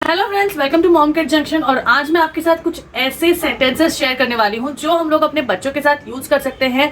Hello friends, welcome to mom kid junction. और आज मैं आपके साथ कुछ ऐसे सेंटेंसेस शेयर करने वाली हूँ जो हम लोग अपने बच्चों के साथ यूज कर सकते हैं।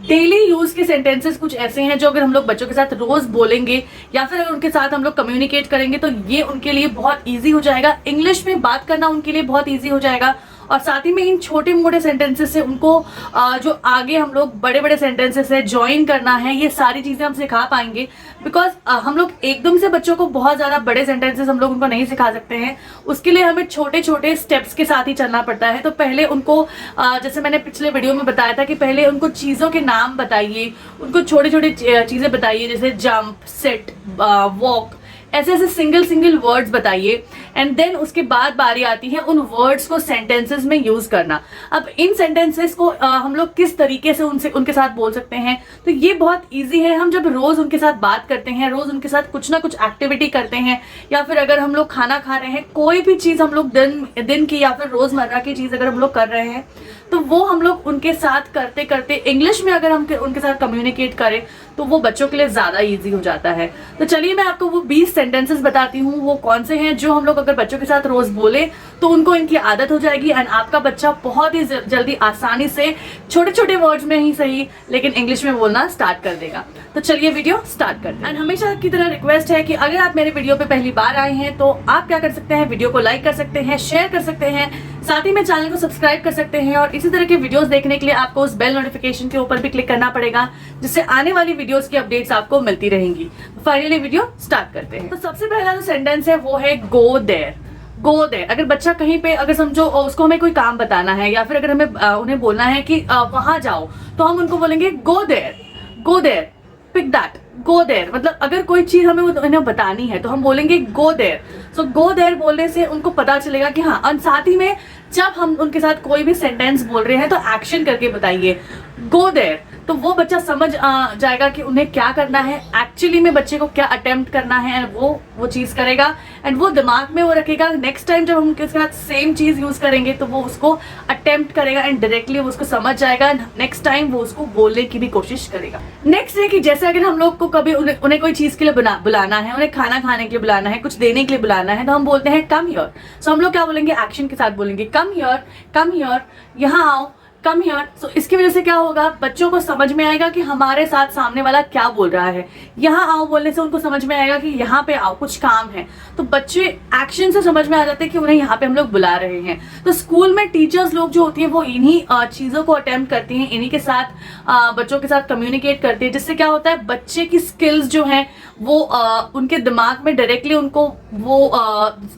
डेली यूज के सेंटेंसेस कुछ ऐसे हैं जो अगर हम लोग बच्चों के साथ रोज बोलेंगे या फिर अगर उनके साथ हम लोग कम्युनिकेट करेंगे तो ये उनके लिए बहुत ईजी हो जाएगा। इंग्लिश में बात करना उनके लिए बहुत ईजी हो जाएगा और साथ ही में इन छोटे मोटे सेंटेंसेस से उनको जो आगे हम लोग बड़े बड़े सेंटेंसेस है ज्वाइन करना है, ये सारी चीजें हम सिखा पाएंगे। बिकॉज हम लोग एकदम से बच्चों को बहुत ज्यादा बड़े सेंटेंसेस हम लोग उनको नहीं सिखा सकते हैं। उसके लिए हमें छोटे छोटे स्टेप्स के साथ ही चलना पड़ता है। तो पहले उनको जैसे मैंने पिछले वीडियो में बताया था कि पहले उनको चीजों के नाम बताइए, उनको छोटे छोटे चीजें बताइए जैसे जंप, सिट, वॉक, ऐसे ऐसे सिंगल वर्ड्स बताइए। एंड देन उसके बाद बारी आती है उन वर्ड्स को सेंटेंसेस में यूज करना। अब इन सेंटेंसेस को हम लोग किस तरीके से उनके साथ बोल सकते हैं, तो ये बहुत इजी है। हम जब रोज उनके साथ बात करते हैं, रोज उनके साथ कुछ ना कुछ एक्टिविटी करते हैं, या फिर अगर हम लोग खाना खा रहे हैं, कोई भी चीज हम लोग दिन की या फिर रोजमर्रा की चीज अगर हम लोग कर रहे हैं तो वो हम लोग उनके साथ करते करते इंग्लिश में अगर हम उनके साथ कम्युनिकेट करें तो वो बच्चों के लिए ज्यादा इजी हो जाता है। तो चलिए मैं आपको वो 20 सेंटेंसेस बताती हूँ, वो कौन से हैं जो हम लोग अगर बच्चों के साथ रोज बोले तो उनको इनकी आदत हो जाएगी एंड आपका बच्चा बहुत ही जल्दी आसानी से छोटे छोटे वर्ड्स में ही सही लेकिन इंग्लिश में बोलना स्टार्ट कर देगा। तो चलिए वीडियो स्टार्ट करते हैं। एंड हमेशा की तरह रिक्वेस्ट है कि अगर आप मेरे वीडियो पे पहली बार आए हैं तो आप क्या कर सकते हैं, वीडियो को लाइक कर सकते हैं, शेयर कर सकते हैं, साथ ही में चैनल को सब्सक्राइब कर सकते हैं। और इसी तरह के वीडियोस देखने के लिए आपको उस बेल नोटिफिकेशन के ऊपर भी क्लिक करना पड़ेगा जिससे आने वाली वीडियोस की अपडेट्स आपको मिलती रहेंगी। फाइनली वीडियो स्टार्ट करते हैं। तो सबसे पहला जो सेंटेंस है वो है गो देयर। गो देयर, अगर बच्चा कहीं पे अगर समझो उसको हमें कोई काम बताना है या फिर अगर हमें उन्हें बोलना है कि वहां जाओ तो हम उनको बोलेंगे go there, go there, pick that, go there. मतलब अगर कोई चीज हमें उन्हें बतानी है तो हम बोलेंगे go there. So go there बोलने से उनको पता चलेगा कि हाँ। और साथ ही में जब हम उनके साथ कोई भी सेंटेंस बोल रहे हैं तो एक्शन करके बताइए गो देयर, तो वो बच्चा समझ जाएगा कि उन्हें क्या करना है, एक्चुअली में बच्चे को क्या अटेम्प्ट करना है एंड वो चीज करेगा एंड वो दिमाग में वो रखेगा। नेक्स्ट टाइम जब हम उनके साथ सेम चीज यूज करेंगे तो वो उसको अटेम्प्ट करेगा एंड डायरेक्टली वो उसको समझ जाएगा। नेक्स्ट टाइम वो उसको बोलने की भी कोशिश करेगा। नेक्स्ट है कि जैसे अगर हम लोग को कभी उन्हें कोई चीज के लिए बुलाना है, उन्हें खाना खाने के लिए बुलाना है, कुछ देने के लिए बुलाना है, तो हम बोलते हैं कम हियर। सो हम लोग क्या बोलेंगे, एक्शन के साथ बोलेंगे कम हियर, कम हियर, यहाँ आओ, कम हियर। सो इसकी वजह से क्या होगा, बच्चों को समझ में आएगा कि हमारे साथ सामने वाला क्या बोल रहा है। यहाँ आओ बोलने से उनको समझ में आएगा कि यहाँ पे आओ, कुछ काम है। तो बच्चे एक्शन से समझ में आ जाते हैं कि उन्हें यहाँ पे हम लोग बुला रहे हैं। तो स्कूल में टीचर्स लोग जो होती हैं वो इन्हीं चीजों को अटेम्प्ट करती हैं, इन्हीं के साथ बच्चों के साथ कम्युनिकेट करती है, जिससे क्या होता है बच्चे की स्किल्स जो है वो उनके दिमाग में डायरेक्टली उनको वो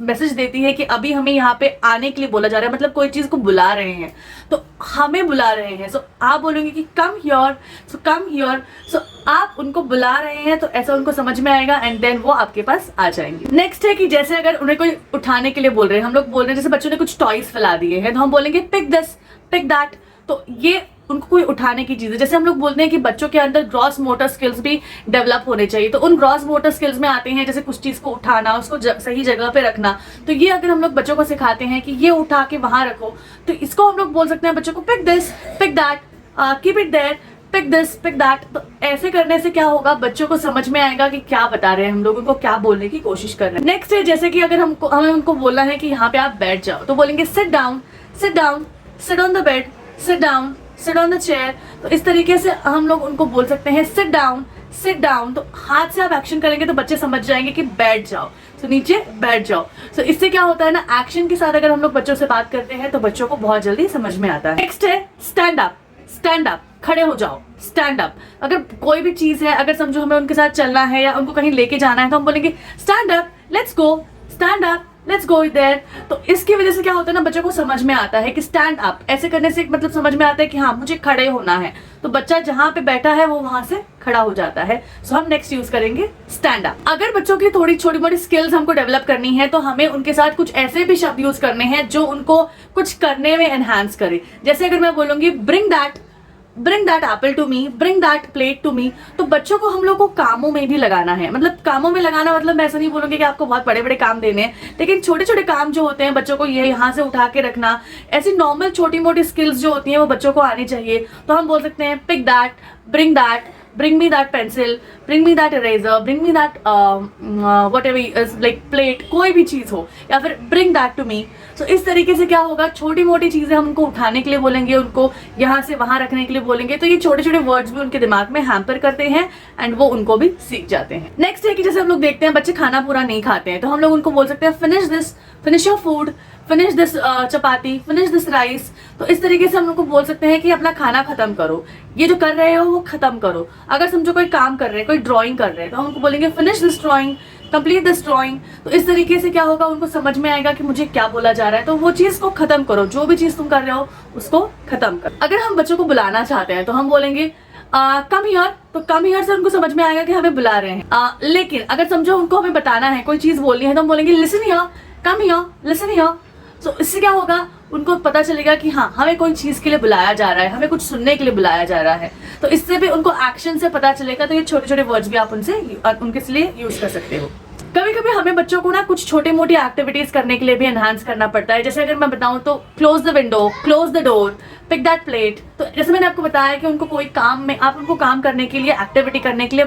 मैसेज देती है कि अभी हमें यहाँ पे आने के लिए बोला जा रहा है, मतलब कोई चीज को बुला रहे हैं तो हमें बुला रहे हैं। सो आप बोलेंगे कि come here, so come here. सो आप उनको बुला रहे हैं तो ऐसा उनको समझ में आएगा एंड देन वो आपके पास आ जाएंगे। नेक्स्ट है कि जैसे अगर उन्हें कोई उठाने के लिए बोल रहे हैं, हम लोग बोल रहे हैं जैसे बच्चों ने कुछ टॉयज फैला दिए हैं तो हम बोलेंगे पिक दिस, पिक दैट। तो ये उनको कोई उठाने की चीज है। जैसे हम लोग बोलते हैं कि बच्चों के अंदर ग्रॉस मोटर स्किल्स भी डेवलप होने चाहिए, तो उन ग्रॉस मोटर स्किल्स में आते हैं जैसे कुछ चीज को उठाना, उसको सही जगह पे रखना। तो ये अगर हम लोग बच्चों को सिखाते हैं कि ये उठा के वहां रखो तो इसको हम लोग बोल सकते हैं बच्चों को pick this, pick that, keep it there, pick this, pick that. तो ऐसे करने से क्या होगा, बच्चों को समझ में आएगा कि क्या बता रहे हैं हम लोग, उनको क्या बोलने की कोशिश कर रहे हैं। नेक्स्ट है जैसे कि अगर हमें उनको बोलना है कि यहाँ पे आप बैठ जाओ तो बोलेंगे sit down, sit down, sit on the bed, sit down, sit on the chair. तो इस तरीके से हम लोग उनको बोल सकते हैं सिट डाउन, सिट डाउन। तो हाथ से आप एक्शन करेंगे तो बच्चे समझ जाएंगे कि बैठ जाओ, तो नीचे बैठ जाओ। तो इससे क्या होता है ना, एक्शन के साथ अगर हम लोग बच्चों से बात करते हैं तो बच्चों को बहुत जल्दी समझ में आता है। नेक्स्ट है स्टैंड अप, स्टैंड अप, खड़े हो जाओ, स्टैंड अप। अगर कोई भी चीज है, अगर समझो हमें उनके साथ चलना है या उनको कहीं लेके जाना है तो हम बोलेंगे stand up, let's go, stand up, let's go there. तो इसकी वजह से क्या होता है ना, बच्चों को समझ में आता है कि स्टैंड अप ऐसे करने से मतलब समझ में आता है कि हाँ मुझे खड़े होना है। तो बच्चा जहां पे बैठा है वो वहां से खड़ा हो जाता है। सो हम नेक्स्ट यूज करेंगे स्टैंड अप। अगर बच्चों की थोड़ी छोटी मोटी स्किल्स हमको डेवलप करनी है तो हमें उनके साथ कुछ ऐसे भी शब्द यूज करने हैं जो उनको कुछ करने में एनहांस करे। जैसे अगर मैं बोलूंगी bring that apple to me, bring that plate to me. तो बच्चों को हम लोग को कामों में भी लगाना है। मतलब कामों में लगाना मतलब मैं ऐसा नहीं बोलूंगी कि आपको बहुत बड़े बड़े काम देने हैं, लेकिन छोटे छोटे काम जो होते हैं बच्चों को ये यहाँ से उठा के रखना, ऐसी नॉर्मल छोटी मोटी स्किल्स जो होती हैं वो बच्चों को आनी चाहिए। तो हम बोल सकते हैं pick that, bring that, bring me that pencil, bring me that eraser, bring me that whatever like plate, कोई भी चीज हो, या फिर ब्रिंग दैट टू मी। तो इस तरीके से क्या होगा, छोटी मोटी चीजें हम उनको उठाने के लिए बोलेंगे, उनको यहाँ से वहां रखने के लिए बोलेंगे, तो ये छोटे छोटे वर्ड्स भी उनके दिमाग में हैम्पर करते हैं एंड वो उनको भी सीख जाते हैं। नेक्स्ट है कि जैसे हम लोग देखते हैं बच्चे खाना पूरा नहीं खाते हैं, तो हम लोग उनको बोल सकते हैं finish this, finish your food, finish this chapati, finish this rice. तो इस तरीके से हम लोग को बोल सकते हैं कि अपना खाना खत्म करो, ये जो कर रहे हो वो खत्म करो। अगर समझो कोई काम कर रहे हैं, कोई ड्राइंग कर रहे हैं, तो हम उनको बोलेंगे finish this drawing, complete this drawing. तो इस तरीके से क्या होगा, उनको समझ में आएगा कि मुझे क्या बोला जा रहा है, तो वो चीज को खत्म करो, जो भी चीज तुम कर रहे हो उसको खत्म करो। अगर हम बच्चों को बुलाना चाहते हैं तो हम बोलेंगे कम हियर, तो कम हियर से उनको समझ में आएगा कि हमें बुला रहे हैं। लेकिन अगर समझो उनको हमें बताना है, कोई चीज बोलनी है, तो हम बोलेंगे listen here, come here, listen here. तो इससे क्या होगा, उनको पता चलेगा कि हाँ हमें कोई चीज के लिए बुलाया जा रहा है, हमें कुछ सुनने के लिए बुलाया जा रहा है। तो इससे भी उनको एक्शन से पता चलेगा। तो ये छोटे छोटे वर्ड्स भी आप उनके लिए यूज कर सकते हो। कभी कभी हमें बच्चों को ना कुछ छोटी मोटी एक्टिविटीज करने के लिए भी एनहांस करना पड़ता है। जैसे अगर मैं बताऊं तो close the window, close the door, pick that plate. तो जैसे मैंने आपको बताया कि उनको कोई काम में, आप उनको काम करने के लिए, एक्टिविटी करने के लिए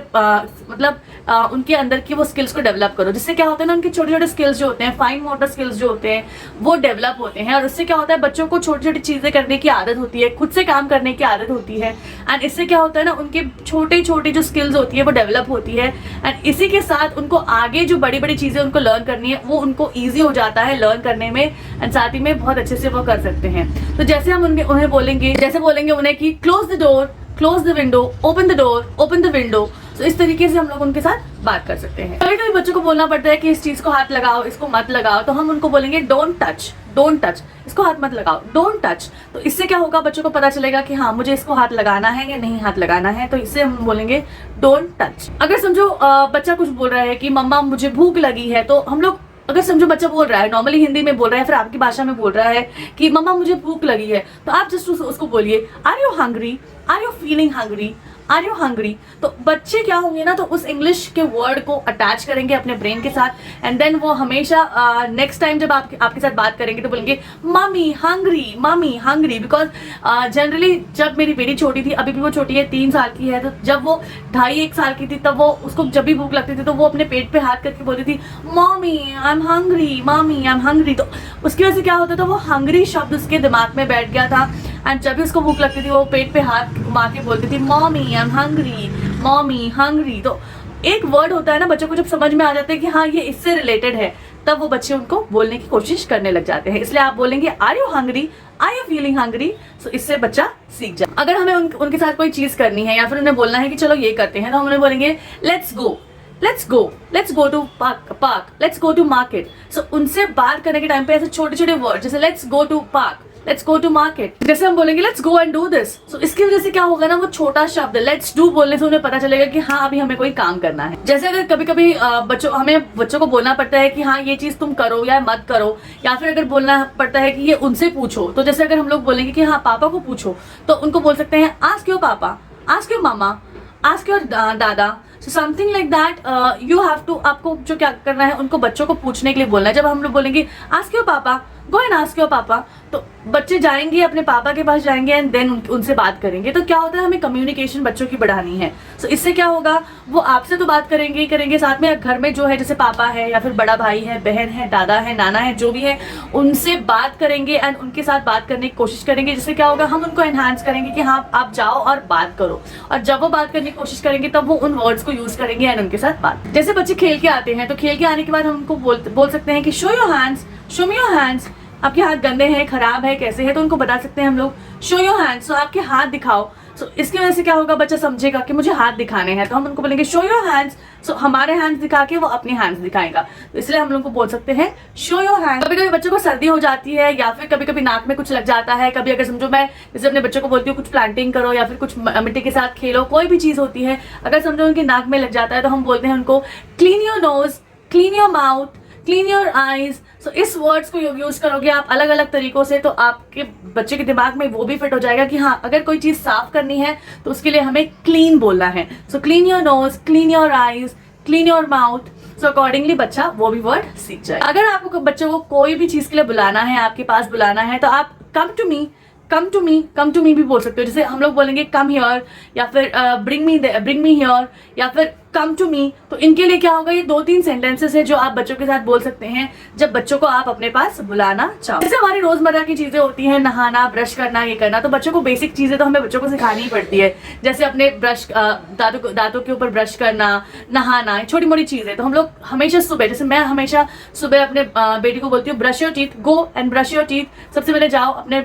उनके अंदर की वो स्किल्स को डेवलप करो, जिससे क्या होता है ना, उनके छोटे छोटे स्किल्स जो होते हैं, फाइन मोटर स्किल्स जो होते हैं, वो डेवलप होते हैं। और इससे क्या होता है, बच्चों को छोटी छोटी चीजें करने की आदत होती है, खुद से काम करने की आदत होती है। एंड इससे क्या होता है ना, उनके छोटे छोटे जो स्किल्स होती है वो डेवलप होती है। एंड इसी के साथ उनको आगे जो बड़ी बड़ी चीजें उनको लर्न करनी है, वो उनको ईजी हो जाता है लर्न करने में, एंड साथ ही में बहुत अच्छे से वो कर सकते हैं। तो जैसे हम उन्हें बोलेंगे, जैसे बोलेंगे उन्हें कि close the door, close the window, open the door, open the window. तो इस तरीके से हम लोग उनके साथ बात कर सकते हैं। कभी कभी बच्चों को बोलना पड़ता है कि इस चीज को हाथ लगाओ, इसको मत लगाओ, तो हम उनको बोलेंगे डोंट टच, डोंट टच, इसको हाथ मत लगाओ, डोंट टच। तो इससे क्या होगा, बच्चों को पता चलेगा कि हाँ मुझे इसको हाथ लगाना है या नहीं हाथ लगाना है। तो इससे हम बोलेंगे डोंट टच। अगर समझो बच्चा कुछ बोल रहा है कि मम्मा मुझे भूख लगी है, तो हम लोग, अगर समझो बच्चा बोल रहा है, नॉर्मली हिंदी में बोल रहा है, फिर आपकी भाषा में बोल रहा है कि मम्मा मुझे भूख लगी है, तो आप जस्ट उसको बोलिए are you hungry, are you feeling hungry, are you hungry. तो बच्चे क्या होंगे ना, तो उस इंग्लिश के वर्ड को अटैच करेंगे अपने ब्रेन के साथ, एंड देन वो हमेशा नेक्स्ट टाइम जब आपके साथ बात करेंगे तो बोलेंगे mummy hungry, mummy hungry. Because generally जब मेरी बेटी छोटी थी, अभी भी वो छोटी है, 3 साल की है, तो जब वो 2.5-1 साल की थी, तब वो, उसको जब भी भूख लगती थी तो वो अपने पेट पे हाथ करके बोलती थी mummy I am hungry, mummy I am hungry. तो उसकी वजह से क्या होता था, वो हंग्री शब्द उसके दिमाग में बैठ गया था, एंड जब भी उसको भूख लगती थी वो पेट पे हाथ घुमा के बोलती थी mommy I am hungry, mommy hungry. तो एक वर्ड होता है ना, बच्चों को जब समझ में आ जाता है कि हाँ ये इससे रिलेटेड है, तब वो बच्चे उनको बोलने की कोशिश करने लग जाते हैं। इसलिए आप बोलेंगे are you hungry, are you feeling hungry. So इससे बच्चा सीख जाए। अगर हमें उनके साथ कोई चीज करनी है या फिर उन्हें बोलना है कि चलो ये करते हैं, तो हम उन्हें बोलेंगे let's go, let's go, let's go to park, let's go to market. So उनसे बात करने के टाइम पे ऐसे छोटे छोटे वर्ड, जैसे let's go to park, let's go to market, जैसे हम बोलेंगे let's go and do this. So इसकी वजह से क्या होगा ना, वो छोटा शब्द लेट्स डू बोलने से उन्हें पता चलेगा कि हाँ अभी हमें कोई काम करना है। जैसे अगर कभी कभी बच्चों को बोलना पड़ता है कि हाँ ये चीज तुम करो या मत करो, या फिर अगर बोलना पड़ता है कि ये उनसे पूछो, तो जैसे अगर हम लोग बोलेंगे कि हाँ पापा को पूछो, तो उनको बोल सकते हैं ask your papa, ask your mama, ask your dada. So something like that, you have to, आपको जो क्या करना है, उनको बच्चों को पूछने के लिए बोलना है। जब हम लोग बोलेंगे आस्क योर पापा, गो एंड आस्क योर पापा, तो बच्चे जाएंगे अपने पापा के पास जाएंगे एंड देन उनसे बात करेंगे। तो क्या होता है, हमें कम्युनिकेशन बच्चों की बढ़ानी है। सो इससे क्या होगा, वो आपसे तो बात करेंगे ही करेंगे, साथ में घर में जो है, जैसे पापा है या फिर बड़ा भाई है, बहन है, दादा है, नाना है, जो भी है, उनसे बात करेंगे एंड उनके साथ बात करने की कोशिश करेंगे। जिससे क्या होगा, हम उनको एनहांस करेंगे कि हाँ आप जाओ और बात करो। और जब वो बात करने की कोशिश करेंगे तब वो उन वर्ड्स को यूज करेंगे एंड उनके साथ बात। जैसे बच्चे खेल के आते हैं, तो खेल के आने के बाद हम उनको बोल सकते हैं कि show your hands, show me your hands. आपके हाथ गंदे हैं, खराब है, कैसे है, तो उनको बता सकते हैं हम लोग शो योर हैंड्स। सो आपके हाथ दिखाओ। सो इसकी वजह से क्या होगा, बच्चा समझेगा कि मुझे हाथ दिखाने हैं, तो हम उनको बोलेंगे शो योर हैंड्स। सो हमारे हैंड्स दिखा के वो अपने हैंड्स दिखाएगा, तो इसलिए हम लोग को बोल सकते हैं शो योर हैंड्स। कभी कभी बच्चों को सर्दी हो जाती है, या फिर कभी कभी नाक में कुछ लग जाता है। कभी अगर समझो मैं जैसे अपने बच्चों को बोलती हूँ कुछ प्लांटिंग करो या फिर कुछ मिट्टी के साथ खेलो, कोई भी चीज होती है, अगर समझो उनकी नाक में लग जाता है, तो हम बोलते हैं उनको clean your nose, clean your mouth, clean your eyes. So इस वर्ड्स को यूज करोगे आप अलग अलग तरीकों से, तो आपके बच्चे के दिमाग में वो भी फिट हो जाएगा कि हाँ अगर कोई चीज साफ करनी है तो उसके लिए हमें क्लीन बोलना है। So clean your nose, clean your eyes, clean your mouth. So accordingly बच्चा वो भी वर्ड सीख जाए। अगर आपको बच्चों को कोई भी चीज के लिए बुलाना है, आपके पास बुलाना है, तो आप come to me, come to me भी बोल सकते हो। जैसे हम लोग बोलेंगे कम हियर, या फिर ब्रिंग मी हियर, या फिर कम टू मी। तो इनके लिए क्या होगा, ये 2-3 सेंटेंसेस है जो आप बच्चों के साथ बोल सकते हैं जब बच्चों को आप अपने पास बुलाना चाहो। जैसे हमारी रोजमर्रा की चीजें होती हैं, नहाना, ब्रश करना, ये करना, तो बच्चों को बेसिक चीजें तो हमें बच्चों को सिखानी ही पड़ती है। जैसे अपने ब्रश दांतों के ऊपर ब्रश करना, नहाना, छोटी मोटी चीजें। तो हम लोग हमेशा सुबह, जैसे मैं हमेशा सुबह अपने बेटी को बोलती हूँ brush your teeth, go and brush your teeth. सबसे पहले जाओ अपने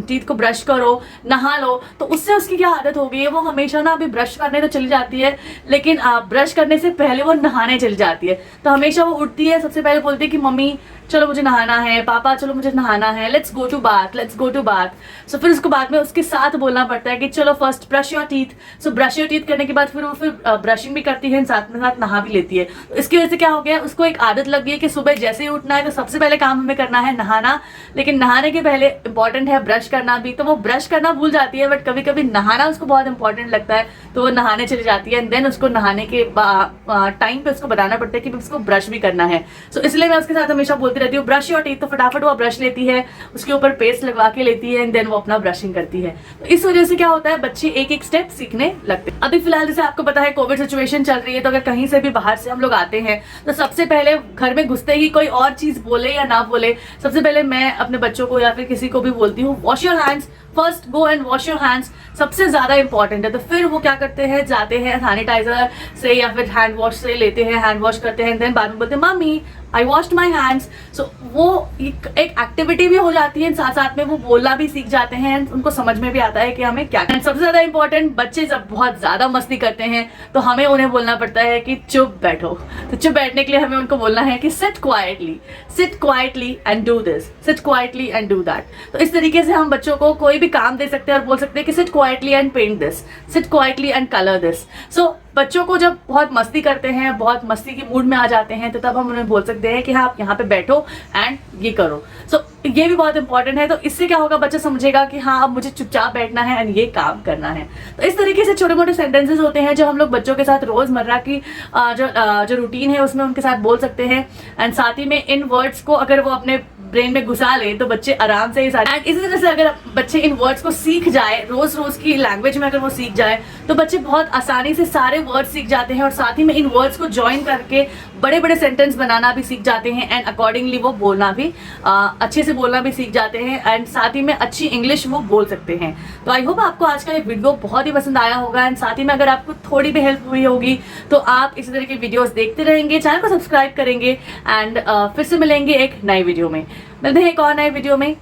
टीथ को ब्रश करो, नहा लो। तो उससे उसकी क्या आदत हो गई है, वो हमेशा ना अभी ब्रश करने तो चली जाती है, लेकिन ब्रश करने से पहले वो नहाने चली जाती है। तो हमेशा वो उठती है, सबसे पहले बोलती है कि मम्मी चलो मुझे नहाना है, पापा चलो मुझे नहाना है, लेट्स गो टू बाथ। सो फिर उसको बाद में उसके साथ बोलना पड़ता है कि चलो first brush your teeth. So brush your teeth करने के बाद फिर वो ब्रशिंग भी करती है, साथ में साथ नहा भी लेती है। तो इसकी वजह से क्या हो गया, उसको एक आदत लग गई है कि सुबह जैसे ही उठना है तो सबसे पहले काम हमें करना है नहाना, लेकिन नहाने के पहले इंपॉर्टेंट है ब्रश करना भी। तो वो ब्रश करना भूल जाती है, बट कभी कभी नहाना उसको बहुत इंपॉर्टेंट लगता है, तो वो नहाने चली जाती है। एंड देन उसको नहाने के टाइम पे उसको बताना पड़ता है कि उसको ब्रश भी करना है। सो इसलिए मैं उसके साथ हमेशा बोलती रहती हूँ ब्रश योर टीथ। तो फटाफट वो ब्रश लेती है, उसके ऊपर पेस्ट लगवा के लेती है, एंड देन वो अपना ब्रशिंग करती है। तो इस वजह से क्या होता है, बच्चे एक एक स्टेप सीखने लगते हैं। अभी फिलहाल जैसे आपको पता है कोविड सिचुएशन चल रही है, तो अगर कहीं से भी बाहर से हम लोग आते हैं तो सबसे पहले घर में घुसते ही कोई और चीज बोले या ना बोले, सबसे पहले मैं अपने बच्चों को या फिर किसी को भी बोलती हूँ wash your hands, first go and wash your hands. सबसे ज्यादा इंपॉर्टेंट है। तो फिर वो क्या करते हैं, जाते हैं सैनिटाइजर से या फिर हैंड वॉश से लेते हैं, हैंड वॉश करते हैं, देन बाद में बोलते हैं mummy I washed my hands. So वो एक एक्टिविटी भी हो जाती है, साथ साथ में वो बोलना भी सीख जाते हैं, उनको समझ में भी आता है कि हमें क्या करना है। सबसे ज्यादा इंपॉर्टेंट, बच्चे जब बहुत ज्यादा मस्ती करते हैं तो हमें उन्हें बोलना पड़ता है कि चुप बैठो। तो चुप बैठने के लिए हमें उनको बोलना है कि sit quietly and do this, sit quietly and do that. तो इस तरीके से हम बच्चों को कोई भी काम दे सकते हैं और बोल सकते हैं कि sit quietly and paint this, sit quietly and colour this. So बच्चों को जब बहुत मस्ती करते हैं, बहुत मस्ती के मूड में आ जाते हैं, तो तब हम उन्हें बोल सकते हैं कि हाँ आप यहाँ पे बैठो एंड ये करो। सो ये भी बहुत इंपॉर्टेंट है। तो इससे क्या होगा, बच्चा समझेगा कि हाँ अब मुझे चुपचाप बैठना है एंड ये काम करना है। तो इस तरीके से छोटे मोटे सेंटेंसेस होते हैं जो हम लोग बच्चों के साथ रोजमर्रा की जो रूटीन है उसमें उनके साथ बोल सकते हैं। एंड साथ ही में इन वर्ड्स को अगर वो अपने ब्रेन में घुसा ले तो बच्चे आराम से एंड इसी तरह से अगर बच्चे इन वर्ड्स को सीख जाए, रोज रोज की लैंग्वेज में अगर वो सीख जाए, तो बच्चे बहुत आसानी से सारे वर्ड सीख जाते हैं और साथ ही में इन वर्ड्स को ज्वाइन करके बड़े बड़े सेंटेंस बनाना भी सीख जाते हैं। एंड अकॉर्डिंगली वो बोलना भी अच्छे से बोलना भी सीख जाते हैं, एंड साथ ही में अच्छी इंग्लिश वो बोल सकते हैं। तो आई होप आपको आज का ये वीडियो बहुत ही पसंद आया होगा, एंड साथ ही में अगर आपको थोड़ी भी हेल्प हुई होगी तो आप इसी तरह के वीडियोस देखते रहेंगे, चैनल को सब्सक्राइब करेंगे, एंड फिर से मिलेंगे एक नई वीडियो में। मिलते हैं एक और नए वीडियो में।